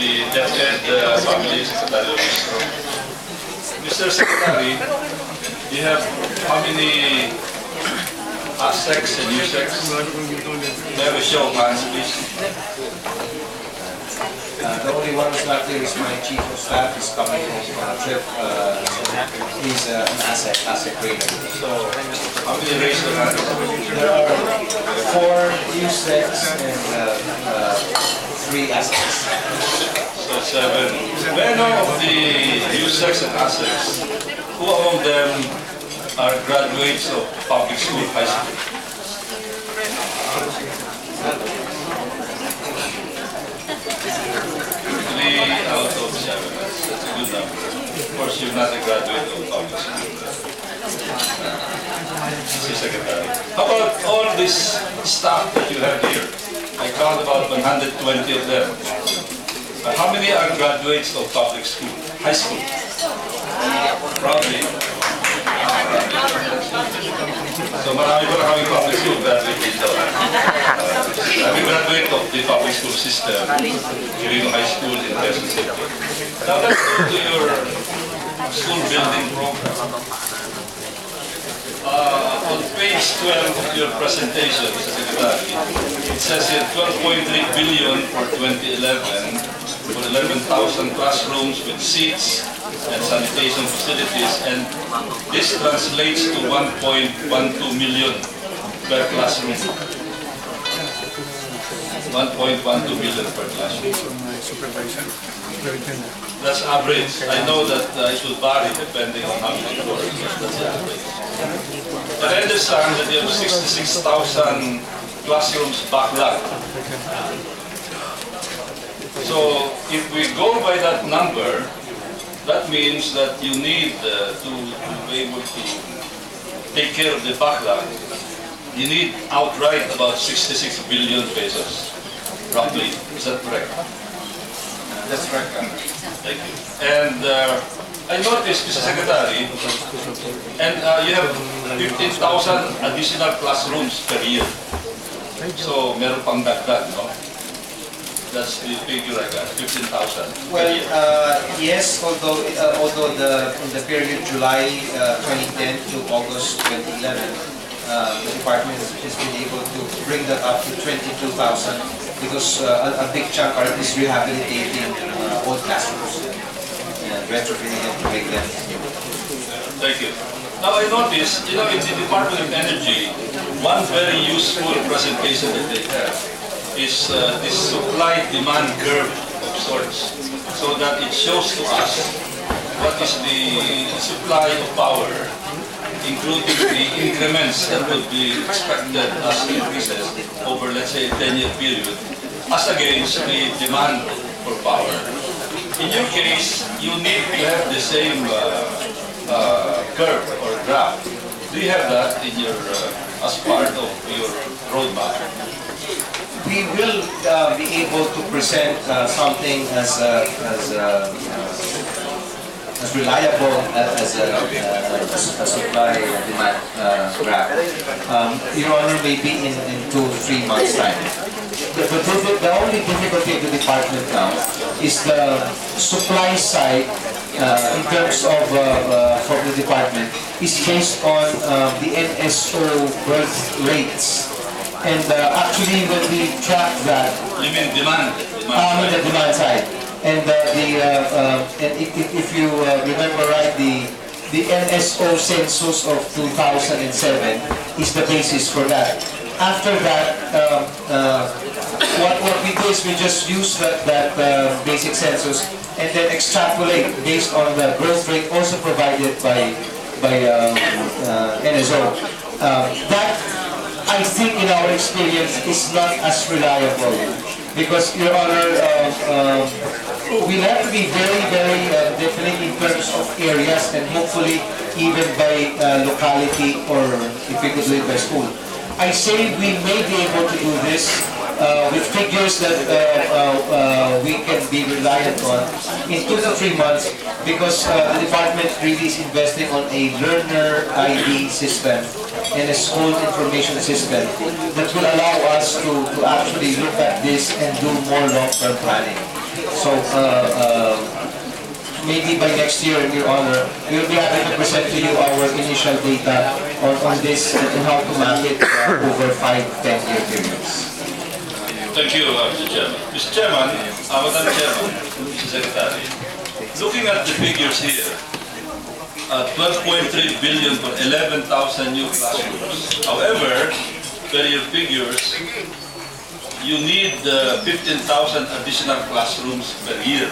the DEPED Family Secretary Luistro. Mr. Secretary, you have how many sex and new sex? May I have a show of hands, please? The only one who's not here is my chief of staff. He's coming home on a trip. He's an asset trader. So, how many raised your hands? There are 4 new sex and 3 assets. So 7. May I know of the new sex and assets, who among them are graduates of public school, high school? 3 out of 7. That's a good number. Of course, you're not a graduate of public school. Mr. Secretary. How about all this staff that you have here? I count about 120 of them. How many are graduates of public school, high school? Probably. So marami po na kami public school graduate dito. Kami graduate of the public school system during high school in Quezon City. Now let's go to your school building program. On page 12 of your presentation, Mr. Secretary, it says here 12.3 billion for 2011 for 11,000 classrooms with seats and sanitation facilities, and this translates to 1.12 million per classroom. 1.12 million per classroom. That's average. I know that it will vary depending on how many floors, but that's the average. But I understand that you have 66,000 classrooms backlog. So if we go by that number, that means that you need to be able to take care of the backlog. You need outright about 66 billion pesos, roughly. Is that correct? That's correct. Thank you. And I noticed, Mr. Secretary, and you have 15,000 additional classrooms per year. So meron pang dagdag, no? That's the figure I got, 15,000. Well, yes, although in the period July 2010 to August 2011, the department has been able to bring that up to 22,000 because a big chunk is rehabilitating old classrooms and retrofitting them to make them. Thank you. Now I noticed, in the Department of Energy, one very useful presentation that they have is this supply-demand curve of sorts, so that it shows to us what is the supply of power, including the increments that would be expected as increases over, let's say, a 10-year period, as against the demand for power. In your case, you need to have the same curve or graph. Do you have that in your as part of your roadmap? We will be able to present something as reliable as a supply and demand graph. Your Honor, maybe in 2 to 3 months' time. The only difficulty of the department now is the supply side in terms of from the department is based on the NSO birth rates. And actually, when we track that, You mean demand? the demand side, and and if you remember right, the NSO census of 2007 is the basis for that. After that, what we do is we just use that basic census and then extrapolate based on the growth rate also provided by NSO. That, I think, in our experience, is not as reliable because, Your Honor, we'll have to be very, very definite in terms of areas and hopefully even by locality, or if we could do it by school. I say we may be able to do this with figures that we can be reliant on in 2 to 3 months because the department really is investing on a learner ID system and a school information system that will allow us to actually look at this and do more long-term planning. So maybe by next year, Your Honor, we'll be happy to present to you our initial data on this and how to map it over 5-10-year periods. Thank you, Mr. Chairman. Mr. Chairman, Madam Chairman, Mr. Secretary, looking at the figures here, 12.3 billion for 11,000 new classrooms. However, per your figures, you need 15,000 additional classrooms per year.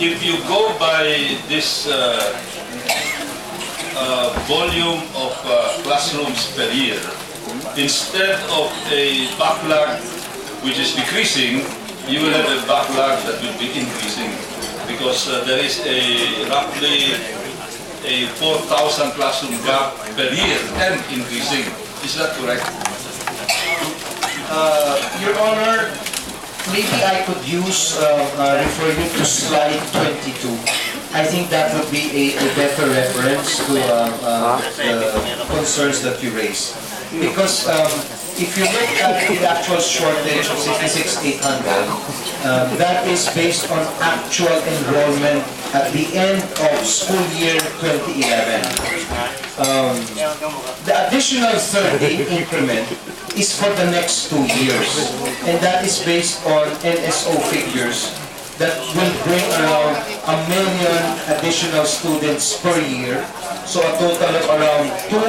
If you go by this volume of classrooms per year, instead of a backlog which is decreasing, you will have a backlog that will be increasing because there is a roughly a 4,000 classroom gap per year and increasing. Is that correct? Your Honor, maybe I could refer you to slide 22. I think that would be a better reference to the concerns that you raise. Because if you look at the actual shortage of 66,800, that is based on actual enrollment at the end of school year 2011. The additional 30 increment is for the next 2 years, and that is based on NSO figures that will bring around 1 million additional students per year. So a total of around 2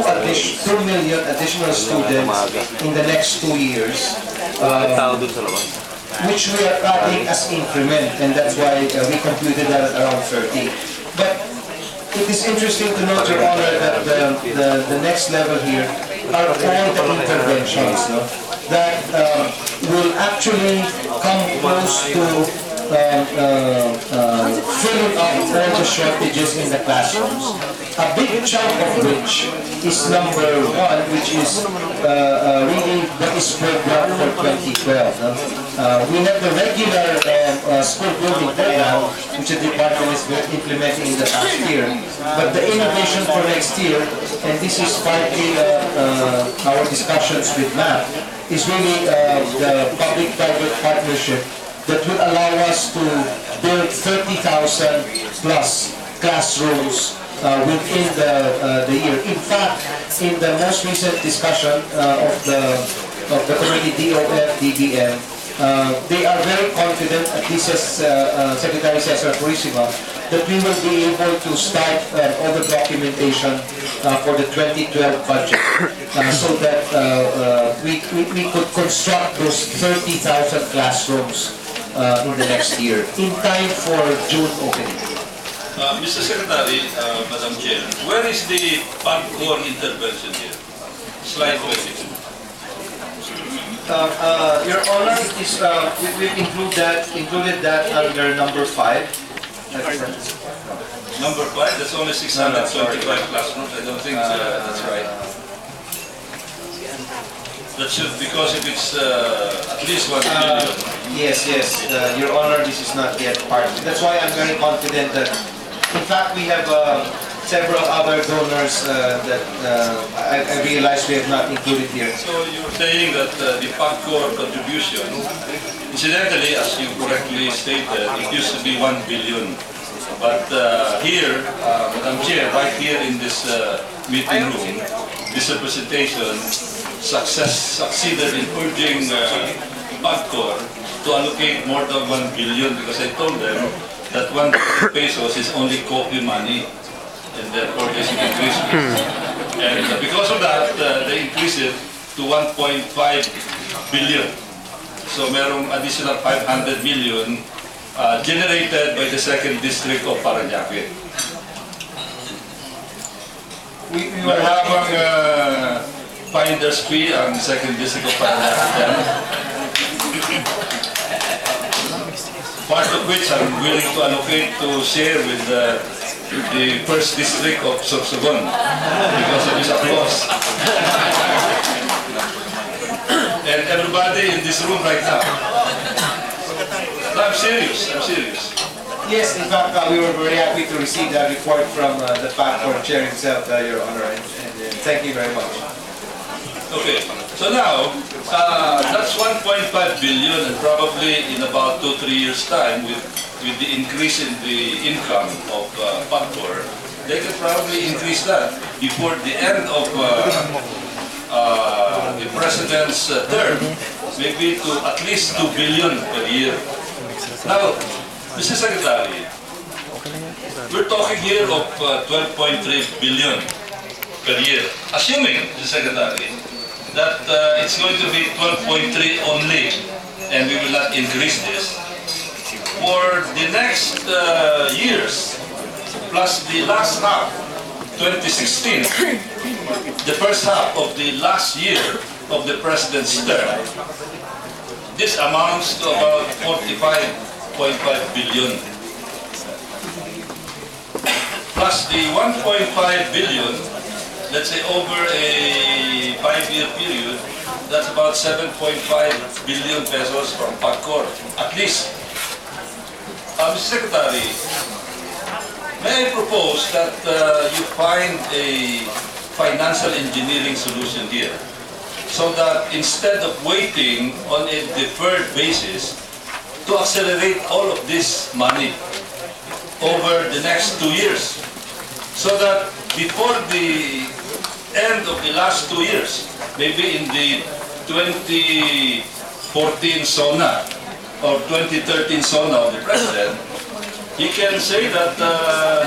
million additional students in the next 2 years, which we are adding as increment, and that's why we computed that at around 30. But it is interesting to note, Your Honor, that the next level here are all the interventions that will actually come close to filling up all the shortages in the classrooms. A big chunk of which is number 1, which is really what is programmed for 2012. We have the regular school building program, which the department is implementing in the past year. But the innovation for next year, and this is partly our discussions with MAP, is really the public-private partnership that will allow us to build 30,000 plus classrooms within the year. In fact, in the most recent discussion of the committee DOF, DBM, they are very confident, at least as Secretary Cesar Purisima, that we will be able to start all the documentation for the 2012 budget so that we could construct those 30,000 classrooms in the next year, in time for June opening. Mr. Secretary, Madam Chair, where is the PAGCOR intervention here? Slide 22. Your Honor, we've included that under number 5. Number 5, that's only 625 classrooms. I don't think that's right. That should, because if it's at least 1 billion. Yes, Your Honor, this is not yet part. That's why I'm very confident that, in fact, we have several other donors that I realize we have not included here. So you're saying that the PAGCOR contribution, incidentally, as you correctly stated, it used to be 1 billion. But here, Madam Chair, right here in this meeting room, this representation succeeded in urging PAGCOR to allocate more than 1 billion because I told them that 1 billion pesos is only coffee money and therefore they should increase it. And because of that, they increased it to 1.5 billion. So merong additional 500 million generated by the 2nd District of Parañaque. We were having finder's fee ang 2nd District of Parañaque. Part of which I'm willing to allocate to share with the 1st District of Sorsogon because of his applause. And everybody in this room right now. I'm serious. Yes, in fact, we were very happy to receive that report from the PAGCOR chair himself, Your Honor, and thank you very much. Okay. So now, that's 1.5 billion, and probably in about 2-3 years' time, with the increase in the income of PAGCOR, they can probably increase that before the end of the president's term, maybe to at least 2 billion per year. Now, Mr. Secretary, we're talking here of 12.3 billion per year, assuming, Mr. Secretary, that it's going to be 12.3 only, and we will not increase this. For the next years, plus the last half, 2016, the first half of the last year of the president's term, this amounts to about 45.5 billion. Plus the 1.5 billion, let's say over a 5-year period, that's about 7.5 billion pesos from PAGCOR, at least. Mr. Secretary, may I propose that you find a financial engineering solution here, so that instead of waiting on a deferred basis to accelerate all of this money over the next 2 years, so that before the end of the last 2 years, maybe in the 2014 SONA or 2013 SONA of the president, he can say that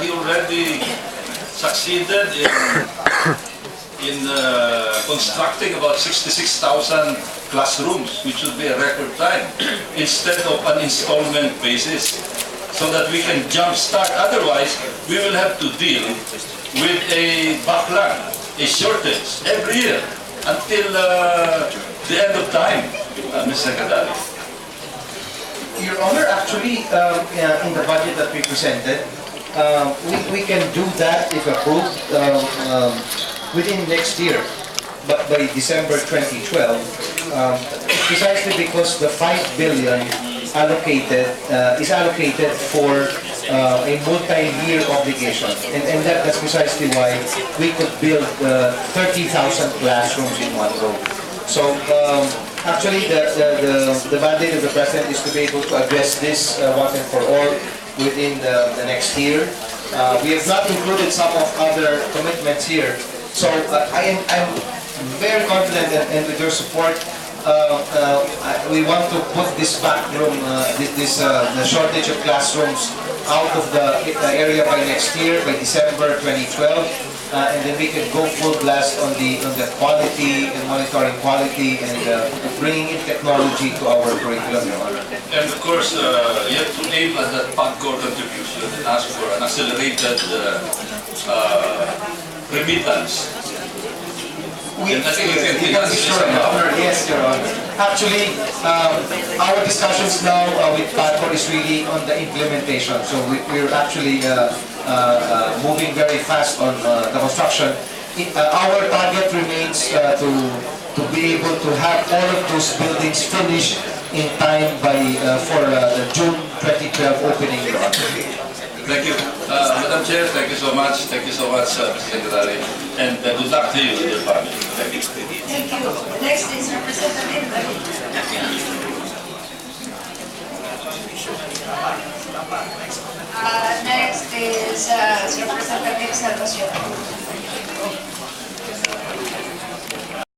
he already succeeded in constructing about 66,000 classrooms, which would be a record time, instead of an installment basis, so that we can jumpstart. Otherwise, we will have to deal with a backlog, a shortage every year until the end of time, Mr. Secretary. Your Honor, actually, in the budget that we presented, we can do that if approved within next year, but by December 2012, precisely because the 5 billion allocated is allocated for a multi-year obligation, and that's precisely why we could build 30,000 classrooms in one go. So actually, the mandate of the President is to be able to address this once and for all within the next year. We have not included some of other commitments here. So I'm very confident, and with your support, we want to put this backroom, the shortage of classrooms out of the area by next year, by December 2012. And then we can go full blast on the quality and monitoring quality and bringing in technology to our curriculum. And of course, you have to aim at that PAGCOR contribution and ask for an accelerated remittance. Yes, Your Honor. Actually, our discussions now with PAGCOR is really on the implementation. So we're actually moving very fast on the construction. Our target remains to be able to have all of those buildings finished in time by for the June 2012 opening. Thank you. Madam Chair, thank you so much. Thank you so much, Mr. Secretary. And good luck to you and your family. Thank you. Thank you. Next is Representative Next is Representative Salvacion.